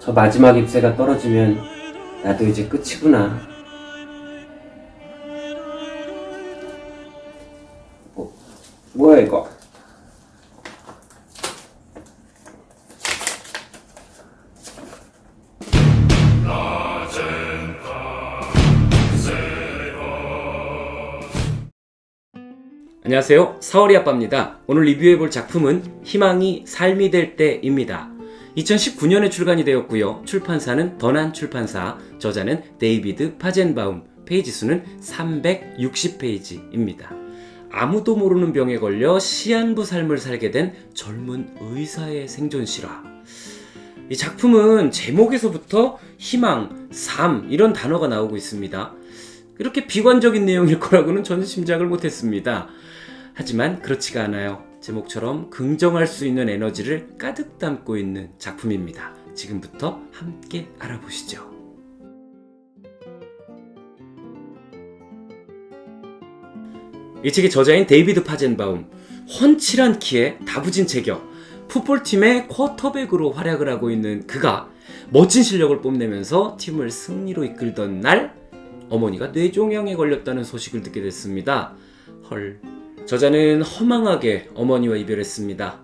저 마지막 잎새가 떨어지면 나도 이제 끝이구나. 뭐야 이거? 안녕하세요, 사월이 아빠입니다. 오늘 리뷰해볼 작품은 희망이 삶이 될 때입니다. 2019년에 출간이 되었고요. 출판사는 더난 출판사, 저자는 데이비드 파젠바움, 페이지 수는 360페이지입니다. 아무도 모르는 병에 걸려 시한부 삶을 살게 된 젊은 의사의 생존 실화. 이 작품은 제목에서부터 희망, 삶 이런 단어가 나오고 있습니다. 이렇게 비관적인 내용일 거라고는 저는 짐작을 못했습니다. 하지만 그렇지가 않아요. 제목처럼 긍정할 수 있는 에너지를 가득 담고 있는 작품입니다. 지금부터 함께 알아보시죠. 이 책의 저자인 데이비드 파젠바움, 훤칠한 키에 다부진 체격, 풋볼팀의 쿼터백으로 활약을 하고 있는 그가 멋진 실력을 뽐내면서 팀을 승리로 이끌던 날 어머니가 뇌종양에 걸렸다는 소식을 듣게 됐습니다. 헐. 저자는 허망하게 어머니와 이별했습니다.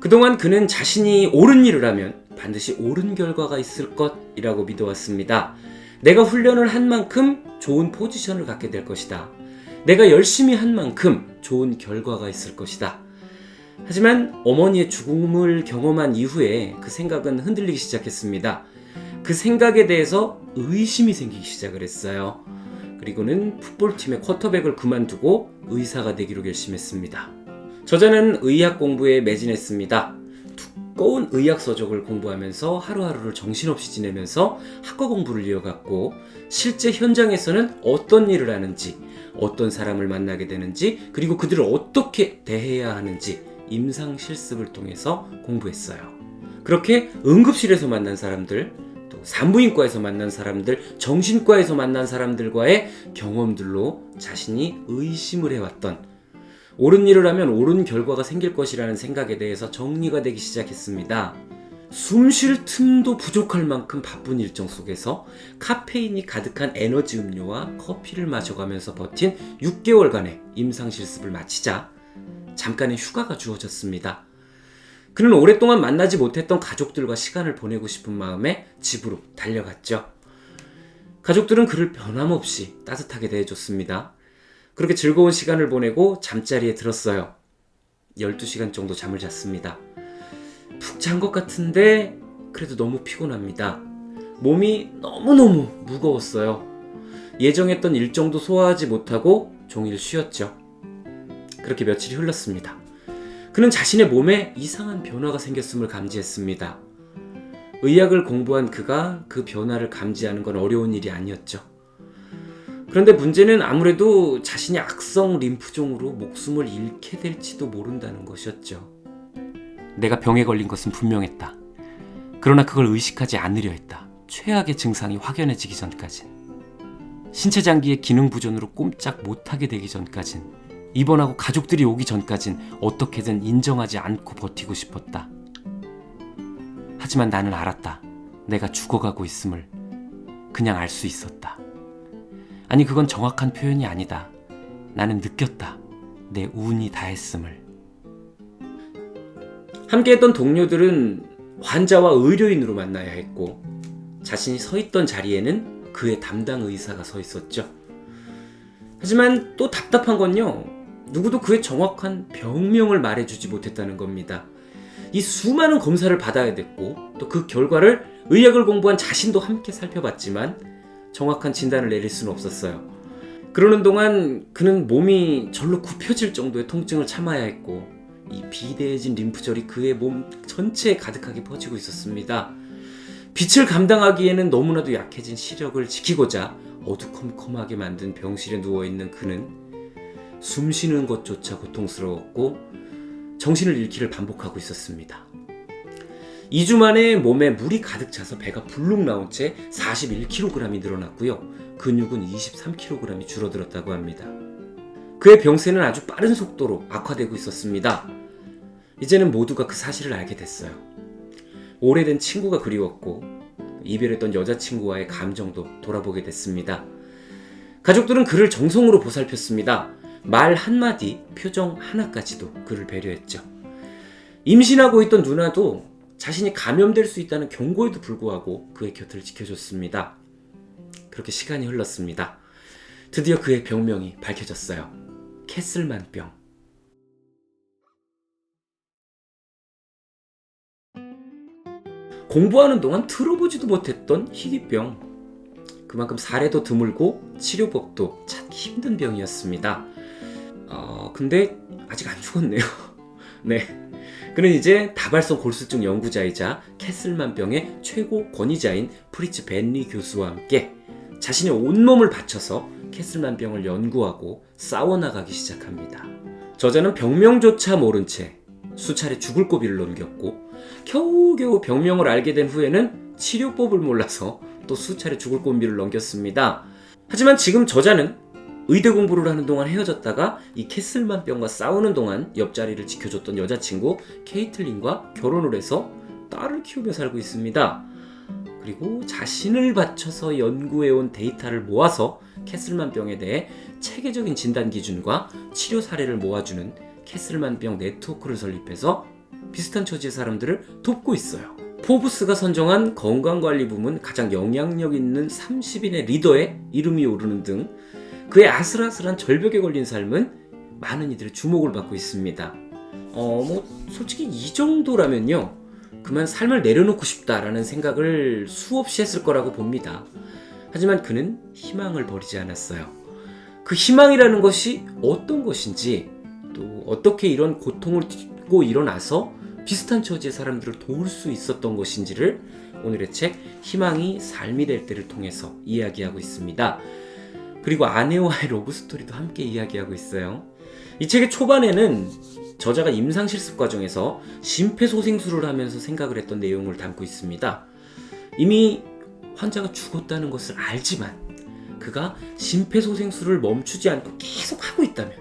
그동안 그는 자신이 옳은 일을 하면 반드시 옳은 결과가 있을 것이라고 믿어왔습니다. 내가 훈련을 한 만큼 좋은 포지션을 갖게 될 것이다. 내가 열심히 한 만큼 좋은 결과가 있을 것이다. 하지만 어머니의 죽음을 경험한 이후에 그 생각은 흔들리기 시작했습니다. 그 생각에 대해서 의심이 생기기 시작을 했어요. 그리고는 풋볼팀의 쿼터백을 그만두고 의사가 되기로 결심했습니다. 저자는 의학 공부에 매진했습니다. 두꺼운 의학 서적을 공부하면서 하루하루를 정신없이 지내면서 학과 공부를 이어갔고, 실제 현장에서는 어떤 일을 하는지, 어떤 사람을 만나게 되는지, 그리고 그들을 어떻게 대해야 하는지 임상 실습을 통해서 공부했어요. 그렇게 응급실에서 만난 사람들, 또 산부인과에서 만난 사람들, 정신과에서 만난 사람들과의 경험들로 자신이 의심을 해왔던, 옳은 일을 하면 옳은 결과가 생길 것이라는 생각에 대해서 정리가 되기 시작했습니다. 숨 쉴 틈도 부족할 만큼 바쁜 일정 속에서 카페인이 가득한 에너지 음료와 커피를 마셔가면서 버틴 6개월간의 임상실습을 마치자 잠깐의 휴가가 주어졌습니다. 그는 오랫동안 만나지 못했던 가족들과 시간을 보내고 싶은 마음에 집으로 달려갔죠. 가족들은 그를 변함없이 따뜻하게 대해줬습니다. 그렇게 즐거운 시간을 보내고 잠자리에 들었어요. 12시간 정도 잠을 잤습니다. 푹 잔 것 같은데 그래도 너무 피곤합니다. 몸이 너무너무 무거웠어요. 예정했던 일정도 소화하지 못하고 종일 쉬었죠. 그렇게 며칠이 흘렀습니다. 그는 자신의 몸에 이상한 변화가 생겼음을 감지했습니다. 의학을 공부한 그가 그 변화를 감지하는 건 어려운 일이 아니었죠. 그런데 문제는 아무래도 자신이 악성 림프종으로 목숨을 잃게 될지도 모른다는 것이었죠. 내가 병에 걸린 것은 분명했다. 그러나 그걸 의식하지 않으려 했다. 최악의 증상이 확연해지기 전까진. 신체 장기의 기능 부전으로 꼼짝 못하게 되기 전까진. 입원하고 가족들이 오기 전까진 어떻게든 인정하지 않고 버티고 싶었다. 하지만 나는 알았다. 내가 죽어가고 있음을 그냥 알 수 있었다. 아니, 그건 정확한 표현이 아니다. 나는 느꼈다. 내 운이 다했음을. 함께했던 동료들은 환자와 의료인으로 만나야 했고, 자신이 서 있던 자리에는 그의 담당 의사가 서 있었죠. 하지만 또 답답한 건요, 누구도 그의 정확한 병명을 말해주지 못했다는 겁니다. 이 수많은 검사를 받아야 됐고, 또 그 결과를 의학을 공부한 자신도 함께 살펴봤지만 정확한 진단을 내릴 수는 없었어요. 그러는 동안 그는 몸이 절로 굽혀질 정도의 통증을 참아야 했고, 이 비대해진 림프절이 그의 몸 전체에 가득하게 퍼지고 있었습니다. 빛을 감당하기에는 너무나도 약해진 시력을 지키고자 어두컴컴하게 만든 병실에 누워있는 그는 숨 쉬는 것조차 고통스러웠고 정신을 잃기를 반복하고 있었습니다. 2주 만에 몸에 물이 가득 차서 배가 불룩 나온 채 41kg이 늘어났고요. 근육은 23kg이 줄어들었다고 합니다. 그의 병세는 아주 빠른 속도로 악화되고 있었습니다. 이제는 모두가 그 사실을 알게 됐어요. 오래된 친구가 그리웠고 이별했던 여자친구와의 감정도 돌아보게 됐습니다. 가족들은 그를 정성으로 보살폈습니다. 말 한마디, 표정 하나까지도 그를 배려했죠. 임신하고 있던 누나도 자신이 감염될 수 있다는 경고에도 불구하고 그의 곁을 지켜줬습니다. 그렇게 시간이 흘렀습니다. 드디어 그의 병명이 밝혀졌어요. 캐슬만병. 공부하는 동안 들어보지도 못했던 희귀병. 그만큼 사례도 드물고 치료법도 찾기 힘든 병이었습니다. 근데 아직 안 죽었네요. 네. 그는 이제 다발성 골수증 연구자이자 캐슬만병의 최고 권위자인 프리츠 벤리 교수와 함께 자신의 온몸을 바쳐서 캐슬만병을 연구하고 싸워나가기 시작합니다. 저자는 병명조차 모른 채 수차례 죽을 고비를 넘겼고 겨우겨우 병명을 알게 된 후에는 치료법을 몰라서 또 수차례 죽을 고비를 넘겼습니다. 하지만 지금 저자는 의대 공부를 하는 동안 헤어졌다가 이 캐슬만병과 싸우는 동안 옆자리를 지켜줬던 여자친구 케이틀린과 결혼을 해서 딸을 키우며 살고 있습니다. 그리고 자신을 바쳐서 연구해온 데이터를 모아서 캐슬만병에 대해 체계적인 진단 기준과 치료 사례를 모아주는 캐슬만병 네트워크를 설립해서 비슷한 처지의 사람들을 돕고 있어요. 포브스가 선정한 건강관리 부문 가장 영향력 있는 30인의 리더에 이름이 오르는 등 그의 아슬아슬한 절벽에 걸린 삶은 많은 이들의 주목을 받고 있습니다. 솔직히 이 정도라면요, 그만 삶을 내려놓고 싶다라는 생각을 수없이 했을 거라고 봅니다. 하지만 그는 희망을 버리지 않았어요. 그 희망이라는 것이 어떤 것인지, 또 어떻게 이런 고통을 딛고 일어나서 비슷한 처지의 사람들을 도울 수 있었던 것인지를 오늘의 책 희망이 삶이 될 때를 통해서 이야기하고 있습니다. 그리고 아내와의 러브스토리도 함께 이야기하고 있어요. 이 책의 초반에는 저자가 임상실습 과정에서 심폐소생술을 하면서 생각을 했던 내용을 담고 있습니다. 이미 환자가 죽었다는 것을 알지만 그가 심폐소생술을 멈추지 않고 계속 하고 있다면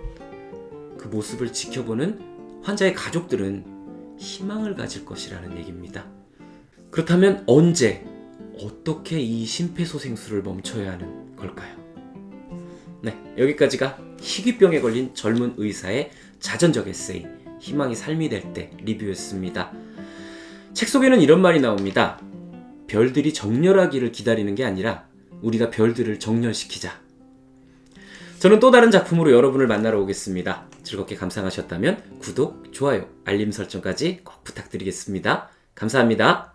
그 모습을 지켜보는 환자의 가족들은 희망을 가질 것이라는 얘기입니다. 그렇다면 언제, 어떻게 이 심폐소생술을 멈춰야 하는 걸까요? 네, 여기까지가 희귀병에 걸린 젊은 의사의 자전적 에세이 희망이 삶이 될 때 리뷰였습니다. 책 속에는 이런 말이 나옵니다. 별들이 정렬하기를 기다리는 게 아니라 우리가 별들을 정렬시키자. 저는 또 다른 작품으로 여러분을 만나러 오겠습니다. 즐겁게 감상하셨다면 구독, 좋아요, 알림 설정까지 꼭 부탁드리겠습니다. 감사합니다.